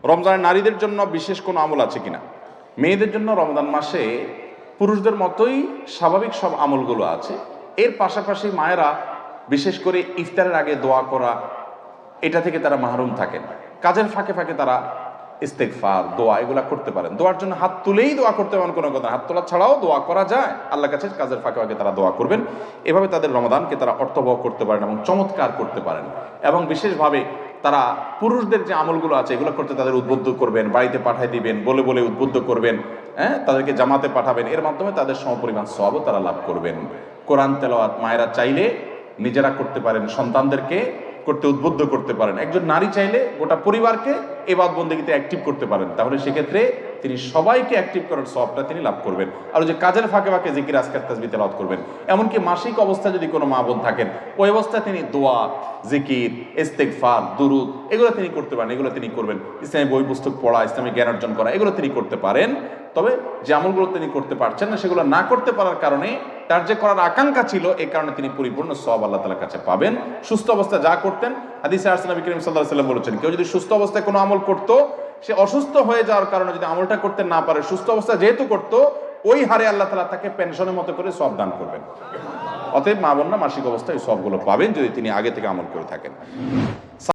রমজানের নারীদের জন্য বিশেষ কোনো আমল আছে কিনা? মেয়েদের জন্য রমজান মাসে পুরুষদের মতোই স্বাভাবিক সব আমলগুলো আছে। এর পাশাপাশি মায়েরা বিশেষ করে ইফতারের আগে দোয়া করা, এটা থেকে তারা মাহরুম থাকেন। কাজের ফাঁকে ফাঁকে তারা ইস্তেগফার, দোয়া এগুলা করতে পারেন। দোয়ার জন্য হাত তুলেই দোয়া করতে পারেন, কোনো কথা, হাত তোলা ছাড়াও দোয়া করা যায় আল্লাহর কাছে। কাজের ফাঁকে ফাঁকে তারা দোয়া করবেন। এভাবে তাদের রমাদানকে তারা অর্থবহ করতে পারেন এবং চমৎকার করতে পারেন। এবং বিশেষভাবে তারা পুরুষদের যে আমলগুলো আছে এগুলো করতে তাদের উদ্বুদ্ধ করবেন, বাড়িতে পাঠাই দিবেন, বলে বলে উদ্বুদ্ধ করবেন, তাদেরকে জামাতে পাঠাবেন। এর মাধ্যমে তাদের সমপরিমাণ সওয়াবও তারা লাভ করবেন। কোরআন তেলাওয়াত মায়েরা চাইলে নিজেরা করতে পারেন, সন্তানদেরকে করতে উদ্বুদ্ধ করতে পারেন। একজন নারী চাইলে গোটা পরিবারকে ইবাদত বন্দেগীতে অ্যাক্টিভ করতে পারেন। তাহলে সেক্ষেত্রে তিনি সবাইকে অ্যাক্টিভ করার সওয়াবটা তিনি লাভ করবেন। আর যে কাজের ফাঁকে ফাঁকে জিকির, আজকার, তাসবিহ তেলাওয়াত করবেন। এমনকি মাসিক অবস্থায় যদি কোনো মা বোন থাকেন, ওই অবস্থায় তিনি দোয়া, জিকির, ইস্তেগফার, দুরুদ এগুলো তিনি করতে পারেন। এগুলো তিনি করবেন। ইসলামী বই পুস্তক পড়া, ইসলামী জ্ঞান অর্জন করা, এগুলো তিনি করতে পারেন। তবে যে আমলগুলো তিনি করতে পারছেন না, সেগুলো না করতে পারার কারণে তার যে করার আকাঙ্ক্ষা ছিল, এই কারণে তিনি পরিপূর্ণ সওয়াব আল্লাহ তাআলার কাছে পাবেন। সুস্থ অবস্থায় যা করতেন, হাদিসে আসছে নবী করিম সাল্লাল্লাহু আলাইহি ওয়াসাল্লাম বলেছেন, কেউ যদি সুস্থ অবস্থায় কোনো আমল করতো, সে অসুস্থ হয়ে যাওয়ার কারণে যদি আমলটা করতে না পারে, সুস্থ অবস্থায় যেহেতু করতো, ওই হারে আল্লাহ তাআলা তাকে পেনশনের মতো করে সওয়াব দান করবেন। অতএব মা বোনরা মাসিক অবস্থায় এই সওয়াবগুলো পাবেন যদি তিনি আগে থেকে আমল করে থাকেন।